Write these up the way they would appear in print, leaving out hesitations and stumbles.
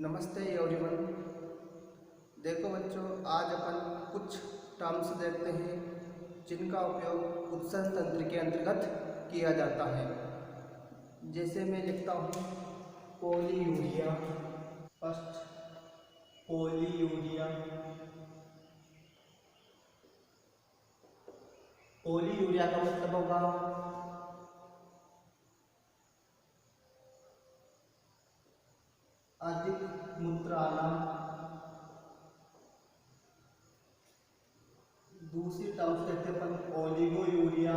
नमस्ते एवरीवन। देखो बच्चों, आज अपन कुछ टर्म्स देखते हैं जिनका उपयोग उत्सर्जन तंत्र के अंतर्गत किया जाता है। जैसे मैं लिखता हूँ पॉलीयूरिया। First polyuria. पॉलीयूरिया का मतलब होगा अधिक मूत्र आना। दूसरी टर्म्स कहते हैं अपन ओलिगोयूरिया।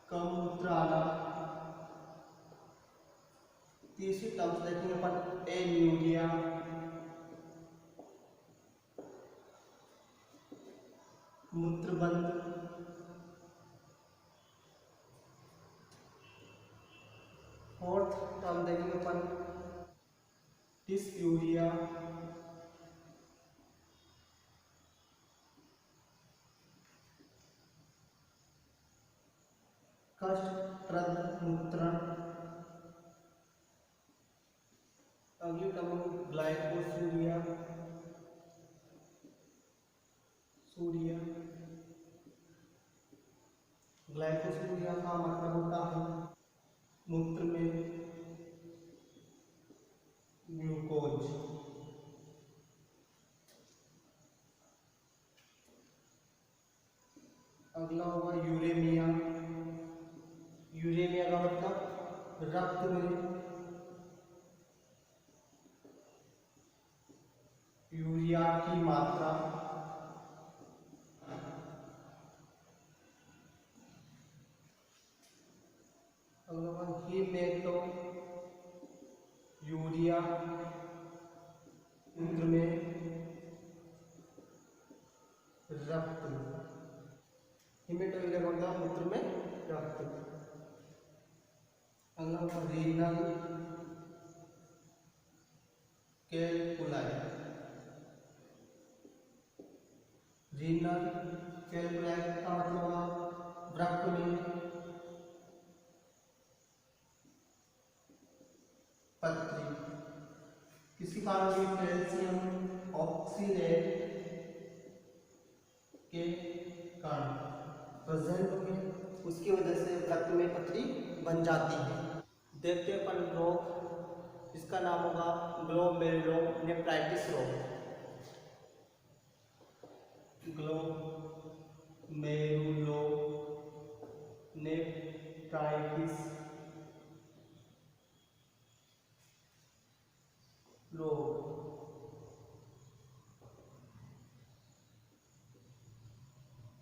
कम मूत्र आना। तीसरी टर्म्स देखेंगे अपन एन्यूरिया। मूत्रबंध। फोर्थ टर्म देखेंगे अपन डिस्यूरिया। कष्टप्रद मूत्रण। अगली टर्म ग्लाइकोसूरिया। ग्लाइकोसूरिया का मतलब होता है मूत्र में ग्लूकोज। अगला होगा यूरेमिया। यूरेमिया का मतलब रक्त में यूरिया की मात्रा। अगला होगा हीमेटो यूरिया। मूत्र में रक्त। हीमेटोयूरिया का मतलब मूत्र में रक्त। अगला होगा रीनल कैलकुलाई। रीनल कैलकुलाई का मतलब होगा रक्त में पथरी। किसी कारण भी कैल्शियम ऑक्सीडेट के कारण प्रेजेंट में उसकी वजह से रक्त में पथरी बन जाती है। देखते हैं अपन रोग, इसका नाम होगा ग्लोमेरुलोनेफ्राइटिस रोग। ग्लोमेरुलोनेफ्राइटिस रोग।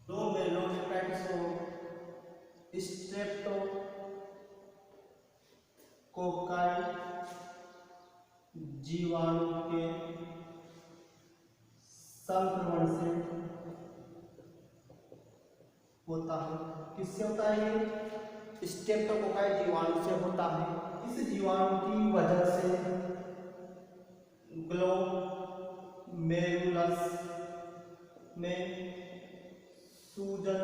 ग्लोमेरुलोनेफ्राइटिस रोग स्ट्रेप्टोकोकाई जीवाणु के संक्रमण से होता है। किससे होता है? ये स्ट्रेप्टोकोकाई जीवाणु से होता है। इस जीवाणु की वजह से ग्लोमेरुलस में सूजन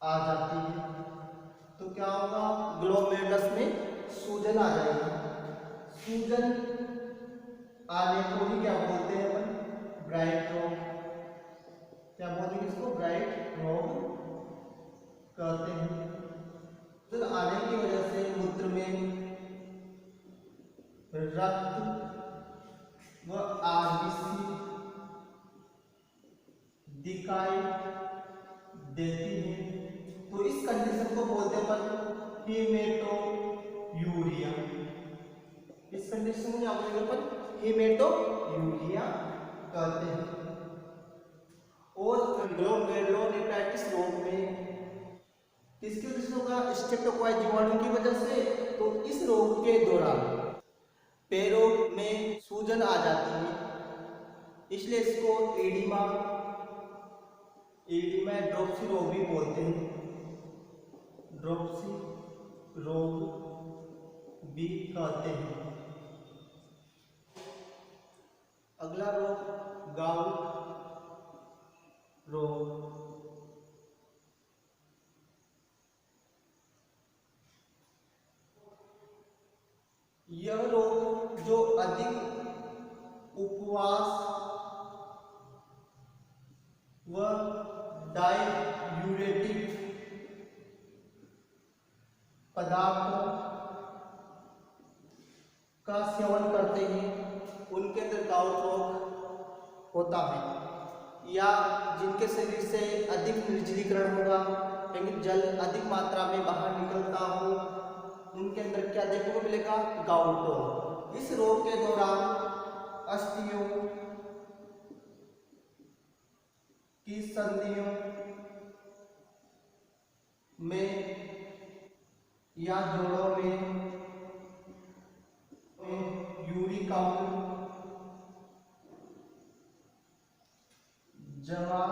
आ जाती है। तो क्या होगा? ग्लोमेरुलस में सूजन आ जाएगी। सूजन आने को ही क्या बोलते हैं अपन? ब्राइट रोग। क्या बोलते हैं इसको? ब्राइट रोग कहते हैं। सूजन आने की वजह से मूत्र में रक्त व आरबीसी दिखाई देती है। तो इस कंडीशन को बोलते हैं अपन हीमेटोयूरिया। इस कंडीशन में क्या बोलेंगे अपन? हीमेटोयूरिया कहते हैं। और ग्लोमेरुलोनेफ्राइटिस रोग में किसकी वजह से होगा? स्ट्रेप्टोकोकाई जीवाणु की वजह से। तो इस रोग के दौरान पैरों में सूजन आ जाती है, इसलिए इसको एडिमा ड्रॉप्सी रोग भी बोलते हैं। ड्रॉप्सी रोग भी कहते हैं। अगला रोग गाउट रोग। यह रोग जो अधिक उपवास व डाययूरेटिक पदार्थों का सेवन करते हैं उनके अंदर गाउट रोग होता है, या जिनके शरीर से अधिक निर्जलीकरण होगा यानी जल अधिक मात्रा में बाहर निकलता हो, उनके अंदर क्या देखने को मिलेगा? गाउट रोग। इस रोग के दौरान अस्थियों की संधियों में या जोड़ों में यूरिक अम्ल जमा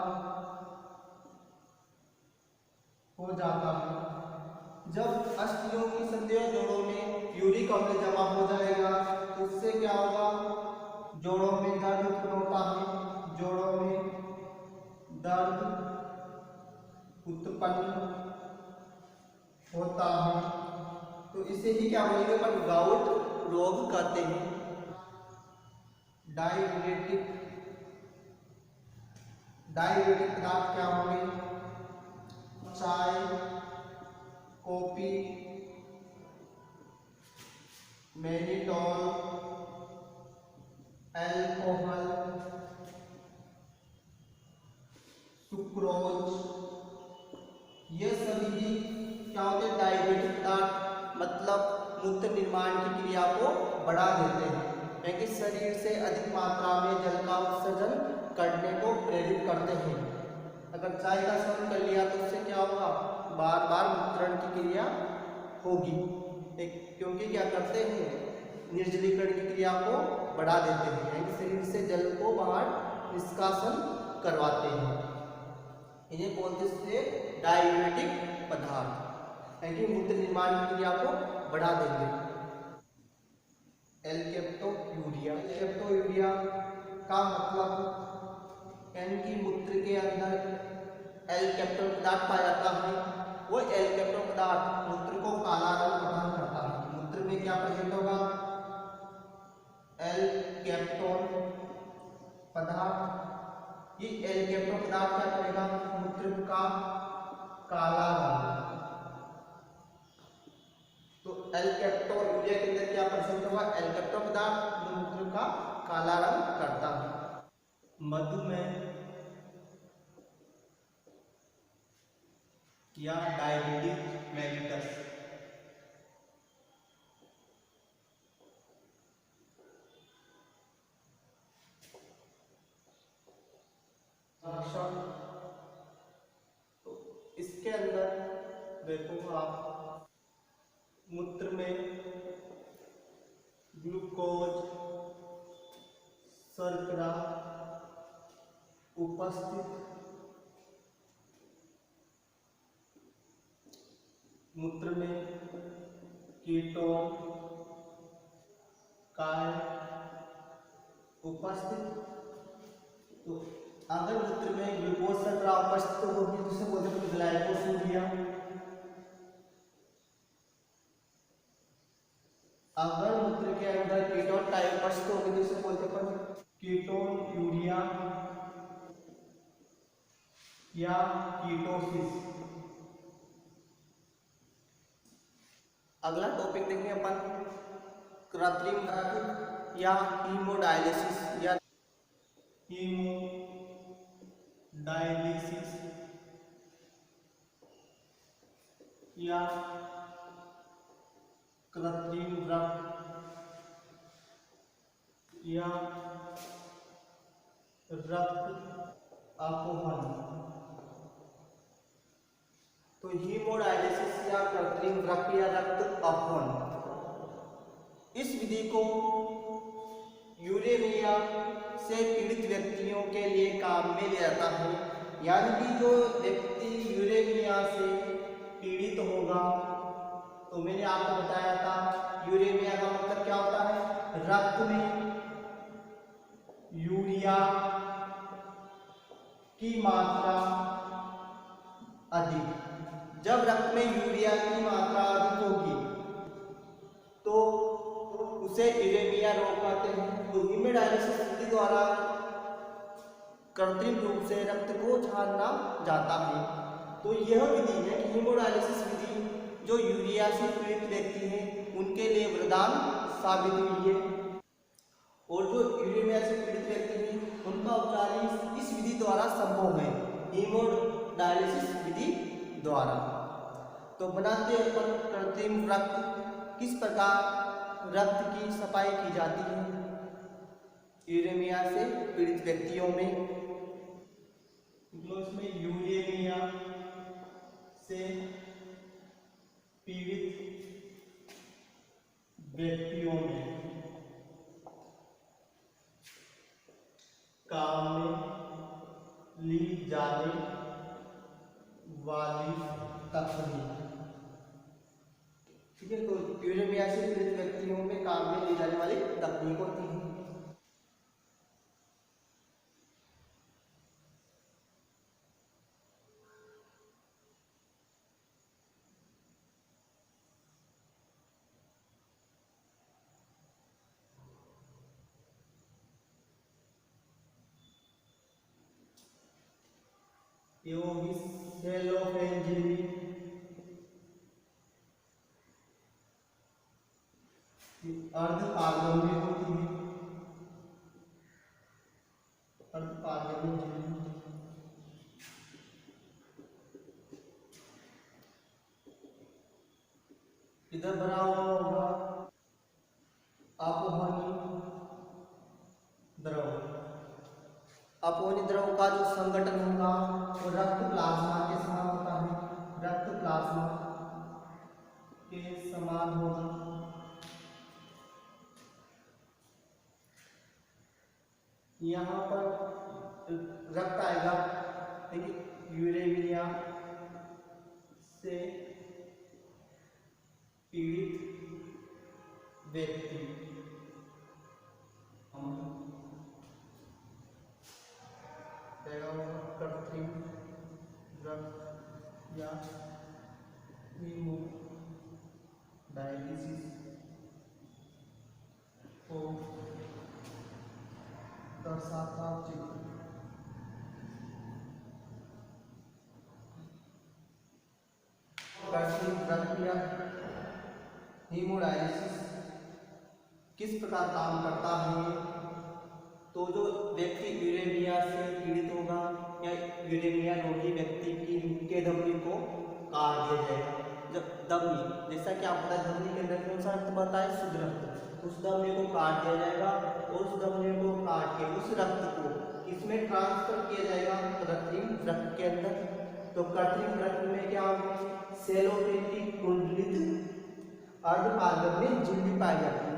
हो जाता है। जब अस्थियों की संधियों जोड़ों में यूरिक अम्ल जमा हो जाएगा तो उससे क्या होगा? जोड़ों में दर्द उत्पन्न होता है, जोड़ों में दर्द उत्पन्न होता है, तो इसे ही क्या बोलेंगे अपन? गाउट रोग कहते हैं। डाययूरेटिक पदार्थ क्या होंगे? चाय, कॉफी, मैनिटॉल, अल्कोहल, सुक्रोज, ये सभी क्या होते हैं? डाययूरेटिक पदार्थ, मतलब मूत्र निर्माण की क्रिया को बढ़ा देते हैं, यानी शरीर से अधिक मात्रा में जल का उत्सर्जन करने को प्रेरित करते हैं। अगर चाय का सेवन कर लिया तो उससे क्या होगा? बार बार मूत्रण की क्रिया होगी, क्योंकि क्या करते हैं? निर्जलीकरण की क्रिया को बढ़ा देते हैं, यानी शरीर से जल को बाहर निष्कासन करवाते हैं। इन्हें बोलते हैं डाययूरेटिक पदार्थ, यानी मूत्र निर्माण की क्रिया को बढ़ा देंगे। एल्केप्टोयूरिया का मतलब यानी मूत्र के अंदर एल्केप्टोल पदार्थ पाया जाता है। वो एल्केप्टोल पदार्थ मूत्र को काला रंग प्रदान करता है। मूत्र में क्या प्रेजेंट होगा? एल्केप्टोल पदार्थ। ये एल्केप्टोल पदार्थ क्या करेगा? मूत्र का काला रंग। तो एल्केप्टोयूरिया के अंदर क्या प्रेजेंट होगा? एल्केप्टोल पदार्थ जो मूत्र का काला रंग करता है। मधुमेह या डायबिटीज मेलिटस, तो इसके अंदर देखो आप मूत्र में ग्लूकोज शर्करा उपस्थित, मूत्र में कीटोन काय उपस्थित। तो अगर मूत्र में ग्लूकोज शर्करा उपस्थित होगी तो उसे बोलते हैं ग्लाइकोसूरिया। अगर मूत्र के अंदर कीटोन काय उपस्थित होगी तो उसे बोलते हैं कीटोन यूरिया या कीटोसिस। अगला टॉपिक देखेंगे अपन कृत्रिम रक्त या हीमोडायलिसिस या हीमोडायलिसिस या कृत्रिम रक्त या रक्त अपोहन। तो हीमोडायलिसिस या कृत्रिम रक्त या रक्त अपहरण, इस विधि को यूरेमिया से पीड़ित व्यक्तियों के लिए काम में लिया जाता है। यानी कि जो व्यक्ति यूरेमिया से पीड़ित होगा, तो मैंने आपको बताया था यूरेमिया का मतलब क्या होता है? रक्त में यूरिया की मात्रा अधिक। जब रक्त में यूरिया की मात्रा अधिक होगी तो उसे यूरेमिया रोग कहते हैं। तो हीमोडायलिसिस विधि द्वारा कृत्रिम रूप से रक्त को छाना जाता है। तो यह विधि है कि हीमोडायलिसिस विधि जो यूरिया से पीड़ित व्यक्ति हैं उनके लिए वरदान साबित हुई है, और जो यूरेमिया से पीड़ित व्यक्ति हैं उनका उपचार इस विधि द्वारा संभव है, हीमोडायलिसिस विधि द्वारा। तो बनाते हैं अपन कृत्रिम रक्त, किस प्रकार रक्त की सफाई की जाती है यूरेमिया से पीड़ित व्यक्तियों में। इसमें यूरेमिया से पीड़ित व्यक्तियों में काम में ली जाने वाली तकनीक, ठीक है। तो यूरेमिया से पीड़ित व्यक्तियों में काम में ली जाने वाली तकनीक होती है। ये होगी सेलोफेन झिल्ली, अर्ध पारगम्य होती है, अर्ध पारगम्य झिल्ली। इधर बना हुआ होगा अपोहनी द्रव। अपोहनी द्रव का जो संगठन होगा वो रक्त प्लाज्मा के समान होता है, रक्त प्लाज्मा के समान होगा। यहाँ पर रक्त आएगा, देखिए यूरेमिया से पीड़ित व्यक्ति कृत्रिम रक्त या हीमोडायलिसिस को दर्शाता चित्र। कृत्रिम रक्त या हीमोडायलिसिस किस प्रकार काम करता है। तो जो व्यक्ति यूरेमिया से पीड़ित होगा या यूरेमिया रोगी व्यक्ति के धमनी को काट दिया जाएगा। जब धमनी, जैसा कि आप पता है धमनी के अंदर कौन सा रक्त बहता है, शुद्ध रक्त, उस धमनी को काट दिया जाएगा और उस धमनी को काट के उस रक्त को इसमें ट्रांसफर किया जाएगा कृत्रिम रक्त के अंदर। तो कृत्रिम रक्त में क्या होगा, सेलोफेन की कुंडलित अर्धपारगम्य झिल्ली पाई जाती है।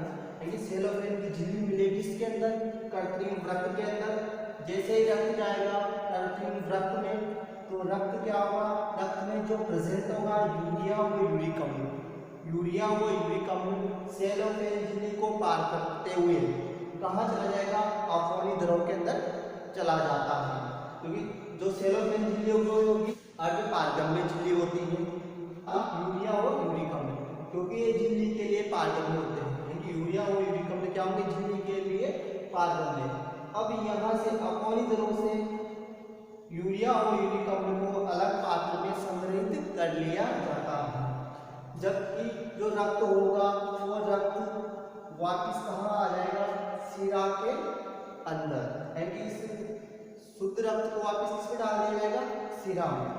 सेलोफेन की झिल्ली मिलेगी इसके अंदर, कृत्रिम रक्त के अंदर। जैसे ही रक्त जाएगा कृत्रिम रक्त में, तो रक्त क्या होगा, रक्त में जो प्रेजेंट होगा यूरिया व यूरिक अम्ल, यूरिया व यूरिक अम्ल सेलोफेन झिल्ली को पार करते हुए कहाँ चला जाएगा, अपोहनी द्रव के अंदर चला जाता है। क्योंकि जो सेलोफेन झिल्ली होगी अर्धपारगम्य झिल्ली होती है, यूरिया और यूरिक अम्ल, क्योंकि ये झिल्ली के लिए पारगम्य होते हैं। यूरिया और यूरिक अम्ल क्या होंगे, झिल्ली के लिए पारगम्य। अब यहाँ से अपोहनी द्रव से यूरिया और यूरिक अम्ल को अलग पात्र में संग्रहित कर लिया जाता है, जबकि जो रक्त होगा वो रक्त वापस कहाँ आ जाएगा, सिरा के अंदर, यानी इस शुद्ध रक्त को वापस किसमें डाल दिया जाएगा, सिरा में।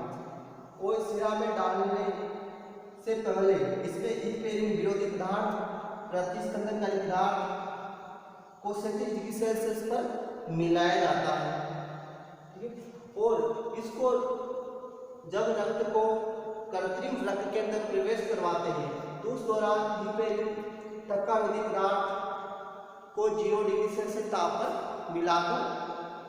और सिरा में डालने से पहले इसमें इंपेरिंग विरोधी पदार्थ, प्रतिस्पंदनकारी पदार्थ को 37 डिग्री सेल्सियस पर मिलाया जाता है, ठीक है। और इसको जब रक्त को कृत्रिम रक्त के अंदर प्रवेश करवाते हैं तो उस दौरान टक्का विधि पदार्थ को 0 डिग्री सेल्सियस ताप पर मिलाकर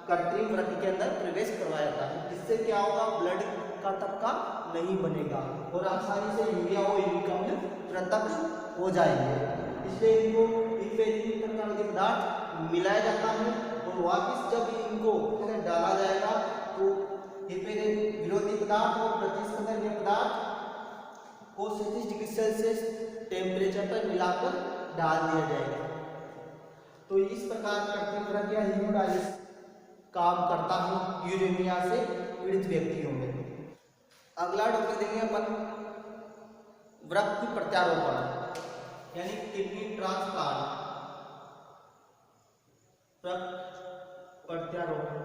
कृत्रिम रक्त के अंदर प्रवेश करवाया जाता है। जिससे क्या होगा, ब्लड का तक्का नहीं बनेगा और आसानी से यूरिया और यूरिक अम्ल पृथक हो जाएंगे। इसलिए इनको टक्का विधि पदार्थ मिलाया जाता है और वापस जब इनको डाला जाएगा तो विरोधी पदार्थ और प्रतिस्पंदन पदार्थ को 37 डिग्री सेल्सियस टेम्परेचर पर मिलाकर डाल दिया जाएगा। तो इस प्रकार प्रतिवृत या हीमोडायलिसिस काम करता है यूरेमिया से पीड़ित व्यक्तियों में। अगला टॉपिक देंगे अपन वृक्क प्रत्यारोपण यानी किडनी ट्रांसप्लांट। वृक्क प्रत्यारोपण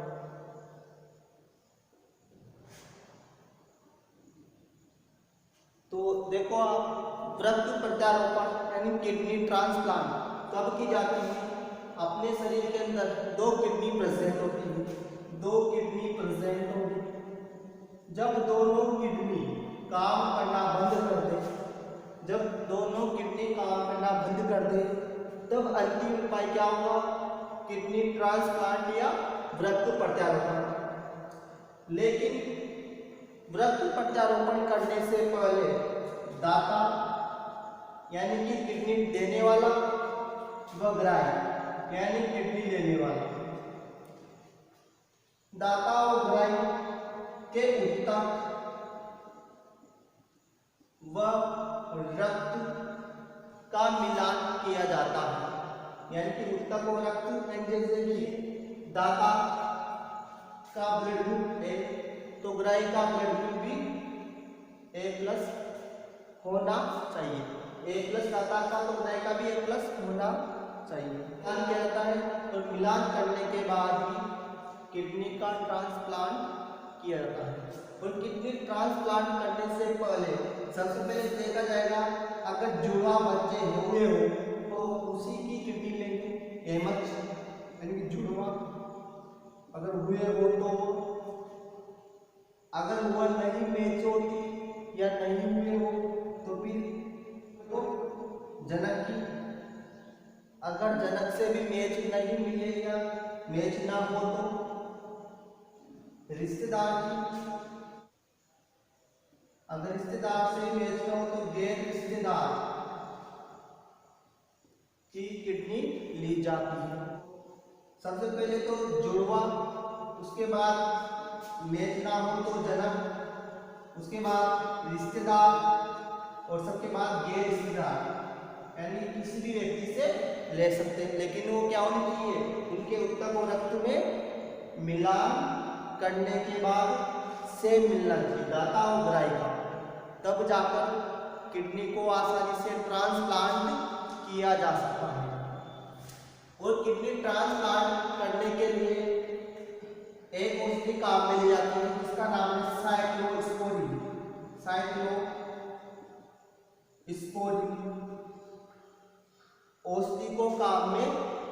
तो देखो आप, वृक्क प्रत्यारोपण यानी किडनी ट्रांसप्लांट कब की जाती है? अपने शरीर के अंदर दो किडनी प्रेजेंट होती है, दो किडनी प्रेजेंट होगी। जब दोनों किडनी काम करना बंद कर दे, जब दोनों किडनी काम करना बंद कर दे, तब अंतिम उपाय क्या होगा? किडनी ट्रांसप्लांट या वृक्क प्रत्यारोपण। लेकिन वृक्क प्रत्यारोपण करने से पहले दाता यानी कि किडनी देने वाला व ग्राही यानी किडनी लेने वाला, दाता और ग्राही के ऊतक व रक्त का मिलान किया जाता है। यानी कि ऊतक और रक्त, जैसे कि दाता का ब्लड ग्रुप ए, तो ग्राही का ब्लड ग्रुप भी A+ होना चाहिए। A+ दाता का, तो ग्राही का भी A+ होना चाहिए। मिलान किया जाता है और मिलान करने के बाद ही किडनी का ट्रांसप्लांट किया जाता है। और किडनी ट्रांसप्लांट करने से पहले सबसे पहले देखा जाएगा, अगर जुड़वा बच्चे हुए हो तो उसी की किडनी लेंगे, एमच यानी कि जुड़वा अगर हुए हो तो। अगर वह नहीं मैच होती या नहीं हुए हो तो फिर तो जनक की, अगर जनक से भी मैच नहीं मिले या मैच ना हो तो रिश्तेदार की, अगर रिश्तेदार से मैच ना हो तो गैर रिश्तेदार की किडनी ली जाती है। सबसे पहले तो जुड़वा, उसके बाद मैच ना हो तो जनक, उसके बाद रिश्तेदार और सबके बाद गैर रिश्तेदार, यानी किसी भी व्यक्ति से ले सकते हैं। लेकिन वो क्या होनी चाहिए? उनके ऊतक और रक्त में मिलान करने के बाद से मिलना चाहिए, दाता और ग्राही का, तब जाकर किडनी को आसानी से ट्रांसप्लांट किया जा सकता है। और किडनी ट्रांसप्लांट करने के लिए एक औषधि काम में ली जाती है जिसका नाम है साइक्लोस्पोरिन। औषधि को काम में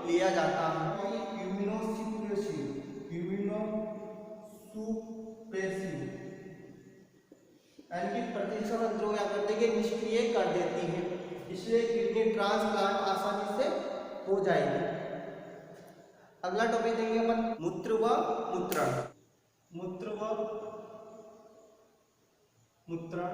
लिया जाता है। इम्यूनोसुप्रेसिव यानी कि प्रतिरक्षा तंत्र क्या करते हैं? निष्क्रिय कर देती है। इसलिए किडनी ट्रांसप्लांट आसानी से हो जाएगी। अगला टॉपिक देंगे अपन मूत्र व मूत्रण। मूत्र व मूत्रण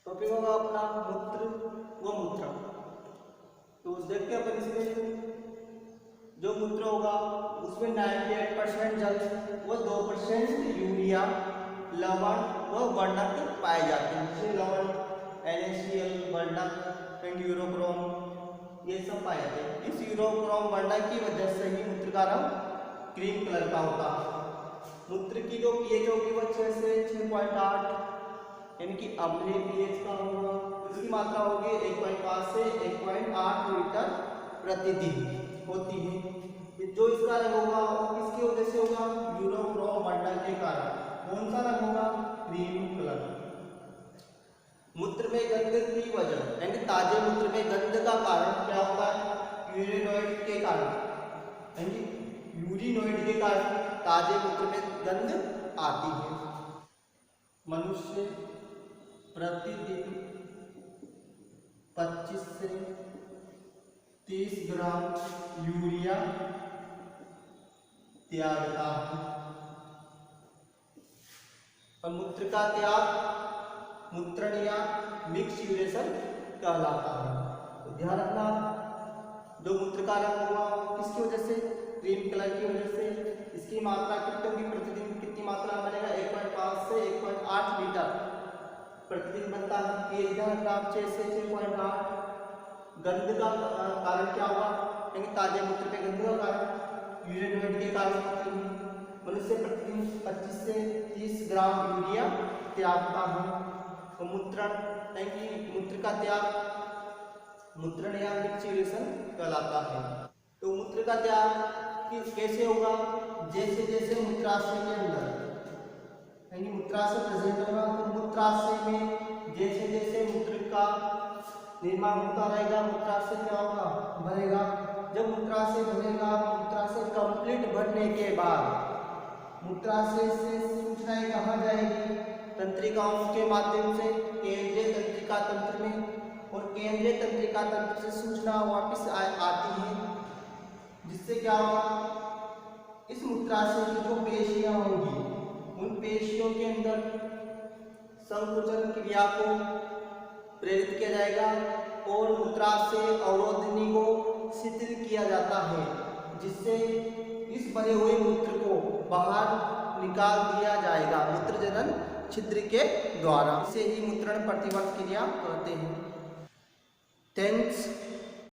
टॉपिक होगा अपना मूत्र व मूत्रण। तो देखते हैं अपन इसमें, जो मूत्र होगा उसमें 98% जल व 2% यूरिया, लवण व वर्णक पाए जाते हैं। जैसे लवण, NaCl, वर्णक एंड यूरोक्रोम, ये सब पाए जाते हैं। इस यूरोक्रोम वर्णक की वजह से ही मूत्र का रंग क्रीम कलर का होता है। मूत्र की जो pH होगी वह 6 से 6.8 यानी कि अम्लीय pH का होगा। इसकी मात्रा होगी 1.5 से 1.8 लीटर प्रतिदिन होती है। जो इसका रंग होगा वो किसकी वजह से होगा? यूरोक्रोम वर्णक के कारण। कौन सा रंग होगा? Cream colour. मूत्र में गंध की वजह यानी ताजे मूत्र में गंध का कारण क्या होता है? यूरेनॉइड के कारण यानी यूरिन यूरिनोइड के कारण ताजे मूत्र में गंध आती है। मनुष्य प्रतिदिन 25 से 30 ग्राम यूरिया त्यागता है। और मूत्र का त्याग मूत्रण या मिक्स यूरेशन कहलाता है। तो ध्यान रखना, जो मूत्र का रंग हुआ किसकी वजह से, क्रीम कलर की वजह से। इसकी मात्रा कितनी होगी, प्रतिदिन कितनी मात्रा बनेगा, 1.5 से 1.8 लीटर प्रतिदिन बनता है। पीएच ध्यान रखना 6 से 6.8। गंध का कारण क्या होगा, यानी ताजे मूत्र में गंध का कारण यूरिनोइड के कारण होती है। मनुष्य प्रतिदिन 25 से 30 ग्राम यूरिया त्यागता है। तो मूत्रण यानी मूत्र का त्याग मूत्रण या मिक्स यूरेशन कहलाता है। तो मूत्र का त्याग कैसे होगा, जैसे जैसे मूत्राशय के अंदर यानी मूत्राशय प्रेजेंट होगा, तो मूत्राशय में जैसे जैसे मूत्र का निर्माण होता रहेगा, मूत्राशय क्या होगा, भरेगा। जब मूत्राशय भरेगा, मूत्राशय कंप्लीट भरने के बाद मूत्राशय से सूचनाएं कहाँ जाएगी, तंत्रिकाओं के माध्यम से केंद्रीय तंत्रिका तंत्र में, और केंद्रीय तंत्रिका तंत्र से सूचना वापस आती है, जिससे क्या होगा, इस मूत्राशय की जो पेशियां होंगी उन पेशियों के अंदर संकुचन क्रिया को प्रेरित किया जाएगा और मूत्राशय अवरोधनी को शिथिल किया जाता है, जिससे इस भरे हुए मूत्र को बाहर निकाल दिया जाएगा मूत्रजनन छिद्र के द्वारा। इसे ही मूत्रण प्रतिवर्त क्रिया कहते हैं। थैंक्स।